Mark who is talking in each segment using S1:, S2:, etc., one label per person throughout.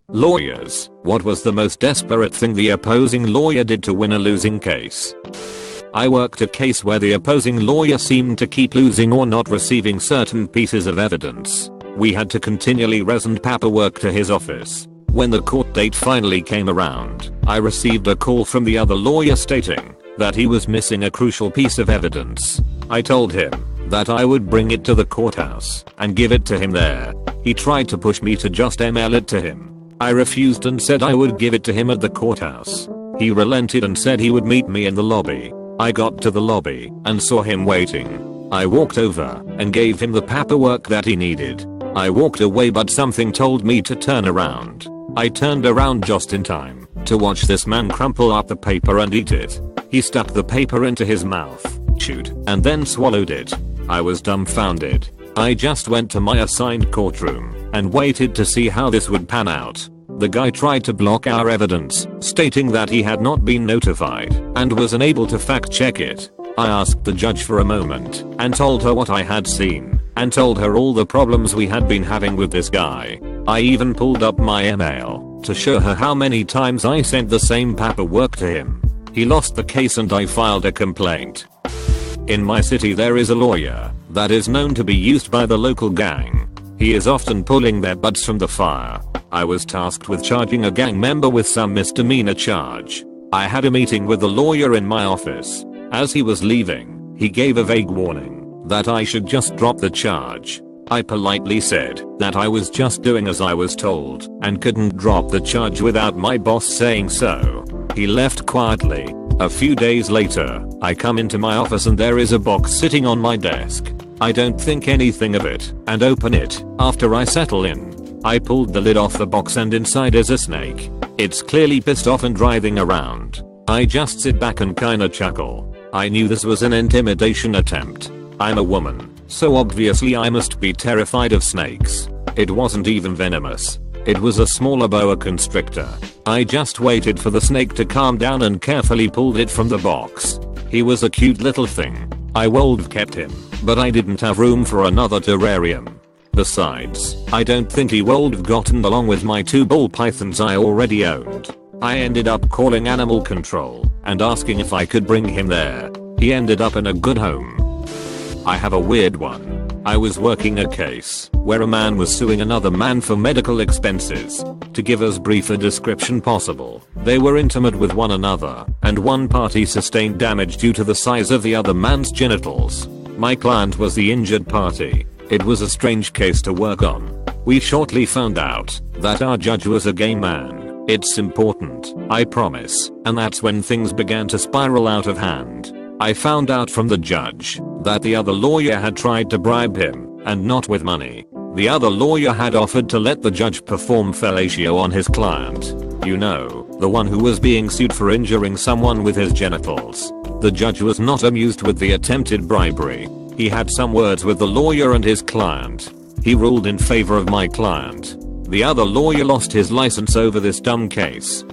S1: Lawyers, what was the most desperate thing the opposing lawyer did to win a losing case? I worked a case where the opposing lawyer seemed to keep losing or not receiving certain pieces of evidence. We had to continually resend paperwork to his office. When the court date finally came around, I received a call from the other lawyer stating that he was missing a crucial piece of evidence. I told him that I would bring it to the courthouse and give it to him there. He tried to push me to just email it to him. I refused and said I would give it to him at the courthouse. He relented and said he would meet me in the lobby. I got to the lobby and saw him waiting. I walked over and gave him the paperwork that he needed. I walked away, but something told me to turn around. I turned around just in time to watch this man crumple up the paper and eat it. He stuck the paper into his mouth, chewed, and then swallowed it. I was dumbfounded. I just went to my assigned courtroom and waited to see how this would pan out. The guy tried to block our evidence, stating that he had not been notified and was unable to fact check it. I asked the judge for a moment and told her what I had seen and told her all the problems we had been having with this guy. I even pulled up my email to show her how many times I sent the same paperwork to him. He lost the case and I filed a complaint. In my city there is a lawyer that is known to be used by the local gang. He is often pulling their butts from the fire. I was tasked with charging a gang member with some misdemeanor charge. I had a meeting with the lawyer in my office. As he was leaving, he gave a vague warning that I should just drop the charge. I politely said that I was just doing as I was told and couldn't drop the charge without my boss saying so. He left quietly. A few days later, I come into my office and there is a box sitting on my desk. I don't think anything of it and open it. After I settle in, I pulled the lid off the box and inside is a snake. It's clearly pissed off and writhing around. I just sit back and kinda chuckle. I knew this was an intimidation attempt. I'm a woman, so obviously I must be terrified of snakes. It wasn't even venomous. It was a smaller boa constrictor. I just waited for the snake to calm down and carefully pulled it from the box. He was a cute little thing. I would've kept him, but I didn't have room for another terrarium. Besides, I don't think he would've gotten along with my 2 ball pythons I already owned. I ended up calling animal control and asking if I could bring him there. He ended up in a good home. I have a weird one. I was working a case where a man was suing another man for medical expenses. To give as brief a description possible, they were intimate with one another and one party sustained damage due to the size of the other man's genitals. My client was the injured party. It was a strange case to work on. We shortly found out that our judge was a gay man. It's important, I promise. And that's when things began to spiral out of hand. I found out from the judge that the other lawyer had tried to bribe him, and not with money. The other lawyer had offered to let the judge perform fellatio on his client. You know, the one who was being sued for injuring someone with his genitals. The judge was not amused with the attempted bribery. He had some words with the lawyer and his client. He ruled in favor of my client. The other lawyer lost his license over this dumb case.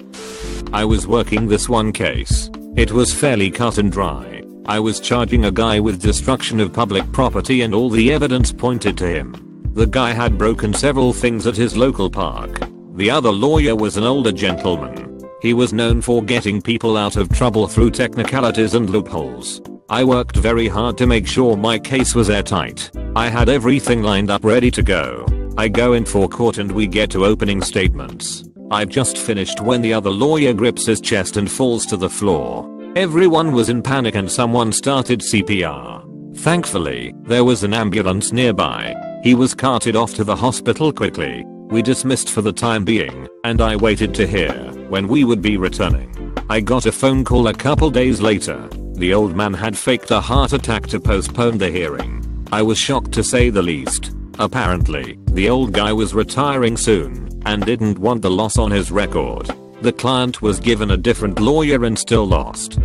S1: I was working this one case. It was fairly cut and dry. I was charging a guy with destruction of public property and all the evidence pointed to him. The guy had broken several things at his local park. The other lawyer was an older gentleman. He was known for getting people out of trouble through technicalities and loopholes. I worked very hard to make sure my case was airtight. I had everything lined up ready to go. I go in for court and we get to opening statements. I've just finished when the other lawyer grips his chest and falls to the floor. Everyone was in panic and someone started CPR. Thankfully, there was an ambulance nearby. He was carted off to the hospital quickly. We dismissed for the time being, and I waited to hear when we would be returning. I got a phone call a couple days later. The old man had faked a heart attack to postpone the hearing. I was shocked to say the least. Apparently, the old guy was retiring soon and didn't want the loss on his record. The client was given a different lawyer and still lost.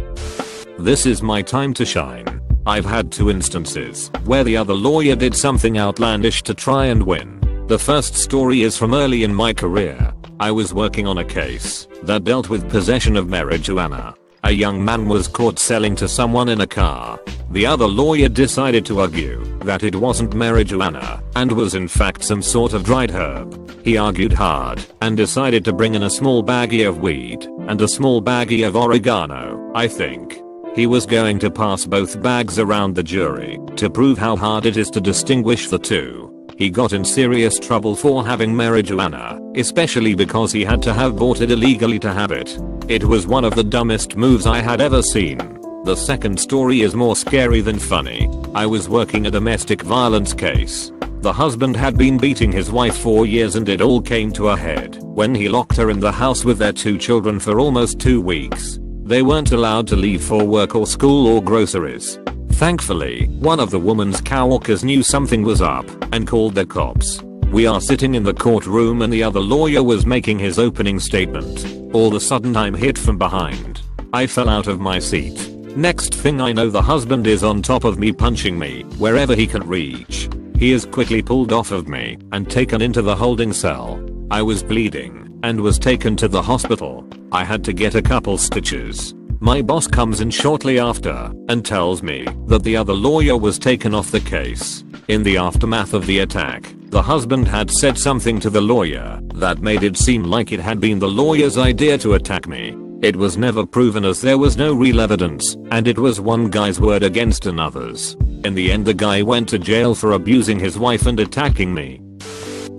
S1: This is my time to shine. I've had 2 instances where the other lawyer did something outlandish to try and win. The first story is from early in my career. I was working on a case that dealt with possession of marijuana. A young man was caught selling to someone in a car. The other lawyer decided to argue that it wasn't marijuana and was in fact some sort of dried herb. He argued hard and decided to bring in a small baggie of weed and a small baggie of oregano, I think. He was going to pass both bags around the jury to prove how hard it is to distinguish the two. He got in serious trouble for having marijuana, especially because he had to have bought it illegally to have it. It was one of the dumbest moves I had ever seen. The second story is more scary than funny. I was working a domestic violence case. The husband had been beating his wife for years and it all came to a head when he locked her in the house with their 2 children for almost 2 weeks. They weren't allowed to leave for work or school or groceries. Thankfully, one of the woman's coworkers knew something was up and called the cops. We are sitting in the courtroom and the other lawyer was making his opening statement. All of a sudden I'm hit from behind. I fell out of my seat. Next thing I know the husband is on top of me punching me wherever he can reach. He is quickly pulled off of me and taken into the holding cell. I was bleeding and was taken to the hospital. I had to get a couple stitches. My boss comes in shortly after and tells me that the other lawyer was taken off the case. In the aftermath of the attack, the husband had said something to the lawyer that made it seem like it had been the lawyer's idea to attack me. It was never proven as there was no real evidence and it was one guy's word against another's. In the end the guy went to jail for abusing his wife and attacking me.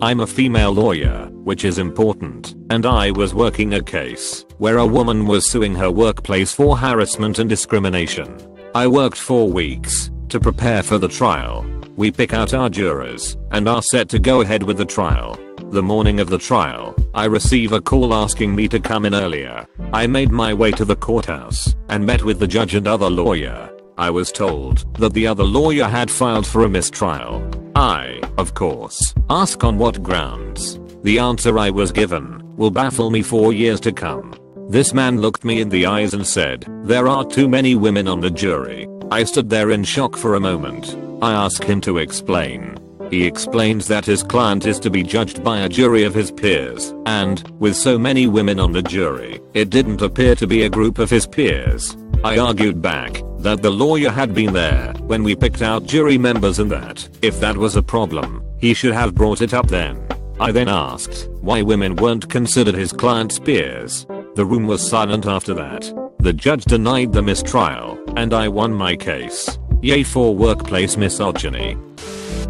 S1: I'm a female lawyer, which is important, and I was working a case where a woman was suing her workplace for harassment and discrimination. I worked 4 weeks to prepare for the trial. We pick out our jurors and are set to go ahead with the trial. The morning of the trial, I receive a call asking me to come in earlier. I made my way to the courthouse and met with the judge and other lawyer. I was told that the other lawyer had filed for a mistrial. I, of course, ask on what grounds. The answer I was given will baffle me for years to come. This man looked me in the eyes and said, "There are too many women on the jury." I stood there in shock for a moment. I asked him to explain. He explains that his client is to be judged by a jury of his peers, and, with so many women on the jury, it didn't appear to be a group of his peers. I argued back that the lawyer had been there when we picked out jury members and that, if that was a problem, he should have brought it up then. I then asked why women weren't considered his client's peers. The room was silent after that. The judge denied the mistrial, and I won my case. Yay for workplace misogyny.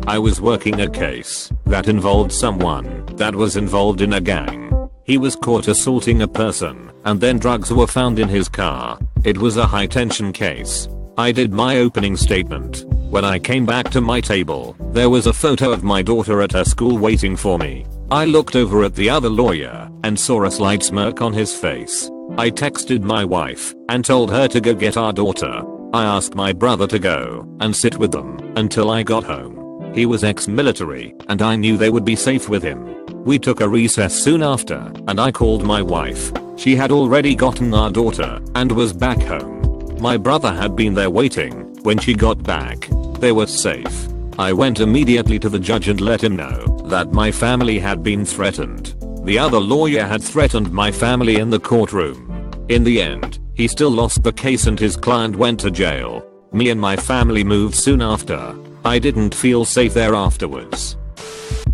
S1: I was working a case that involved someone that was involved in a gang. He was caught assaulting a person, and then drugs were found in his car. It was a high tension case. I did my opening statement. When I came back to my table, there was a photo of my daughter at her school waiting for me. I looked over at the other lawyer and saw a slight smirk on his face. I texted my wife and told her to go get our daughter. I asked my brother to go and sit with them until I got home. He was ex-military and I knew they would be safe with him. We took a recess soon after and I called my wife. She had already gotten our daughter and was back home. My brother had been there waiting when she got back. They were safe. I went immediately to the judge and let him know that my family had been threatened. The other lawyer had threatened my family in the courtroom. In the end, he still lost the case and his client went to jail. Me and my family moved soon after. I didn't feel safe there afterwards.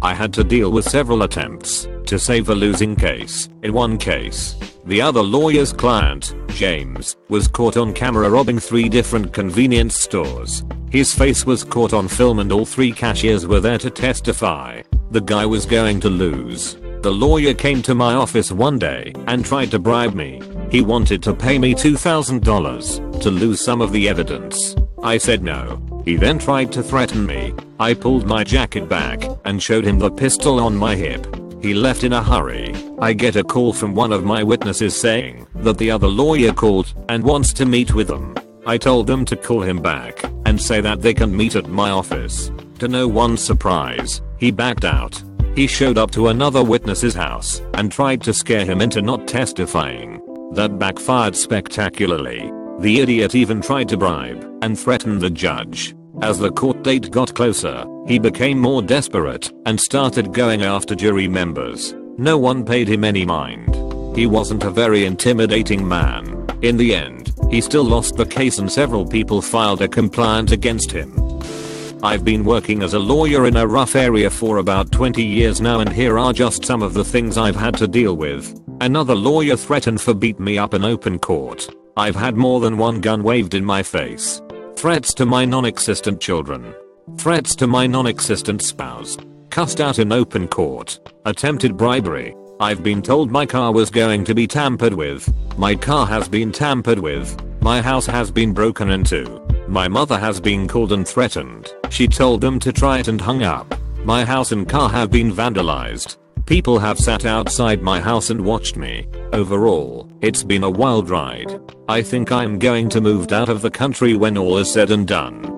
S1: I had to deal with several attempts to save a losing case. In one case, the other lawyer's client, James, was caught on camera robbing 3 different convenience stores. His face was caught on film and all 3 cashiers were there to testify. The guy was going to lose. The lawyer came to my office one day and tried to bribe me. He wanted to pay me $2,000 to lose some of the evidence. I said no. He then tried to threaten me. I pulled my jacket back and showed him the pistol on my hip. He left in a hurry. I get a call from one of my witnesses saying that the other lawyer called and wants to meet with them. I told them to call him back and say that they can meet at my office. To no one's surprise, he backed out. He showed up to another witness's house and tried to scare him into not testifying. That backfired spectacularly. The idiot even tried to bribe and threaten the judge. As the court date got closer, he became more desperate and started going after jury members. No one paid him any mind. He wasn't a very intimidating man. In the end, He still lost the case and several people filed a complaint against him. I've been working as a lawyer in a rough area for about 20 years now, and here are just some of the things I've had to deal with. Another lawyer threatened to beat me up in open court. I've had more than one gun waved in my face. Threats to my non-existent children. Threats to my non-existent spouse. Cussed out in open court. Attempted bribery. I've been told my car was going to be tampered with. My car has been tampered with. My house has been broken into. My mother has been called and threatened. She told them to try it and hung up. My house and car have been vandalized. People have sat outside my house and watched me. Overall, it's been a wild ride. I think I'm going to move out of the country when all is said and done.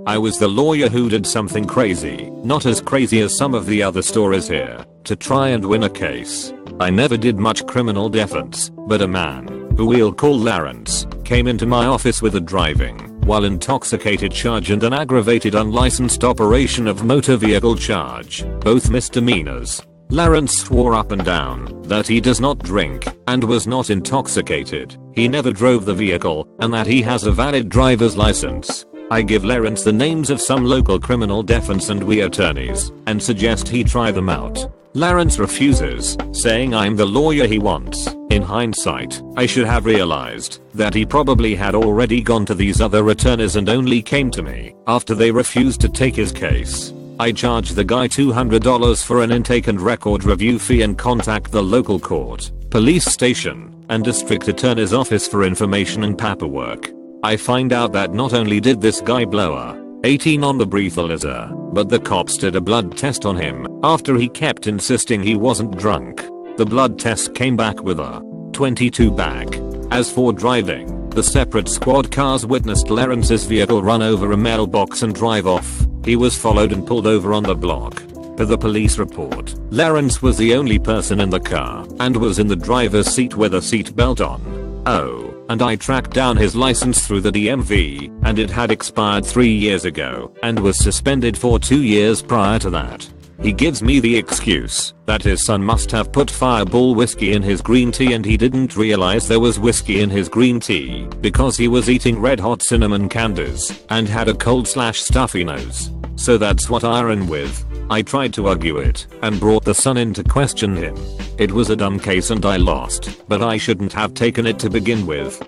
S1: I was the lawyer who did something crazy, not as crazy as some of the other stories here, to try and win a case. I never did much criminal defense, but a man, who we'll call Lawrence, came into my office with a driving while intoxicated charge and an aggravated unlicensed operation of motor vehicle charge, both misdemeanors. Lawrence swore up and down that he does not drink and was not intoxicated, he never drove the vehicle, and that he has a valid driver's license. I give Lawrence the names of some local criminal defense and attorneys and suggest he try them out. Lawrence refuses, saying I'm the lawyer he wants. In hindsight, I should have realized that he probably had already gone to these other attorneys and only came to me after they refused to take his case. I charge the guy $200 for an intake and record review fee and contact the local court, police station, and district attorney's office for information and paperwork. I find out that not only did this guy blow a 18 on the breathalyzer, but the cops did a blood test on him after he kept insisting he wasn't drunk. The blood test came back with a 22 back. As for driving, the separate squad cars witnessed Lawrence's vehicle run over a mailbox and drive off. He was followed and pulled over on the block. Per the police report, Lawrence was the only person in the car and was in the driver's seat with a seatbelt on. Oh, and I tracked down his license through the DMV, and it had expired 3 years ago and was suspended for 2 years prior to that. He gives me the excuse that his son must have put Fireball whiskey in his green tea and he didn't realize there was whiskey in his green tea because he was eating red hot cinnamon candies and had a cold/stuffy nose. So that's what I ran with. I tried to argue it and brought the son in to question him. It was a dumb case and I lost, but I shouldn't have taken it to begin with.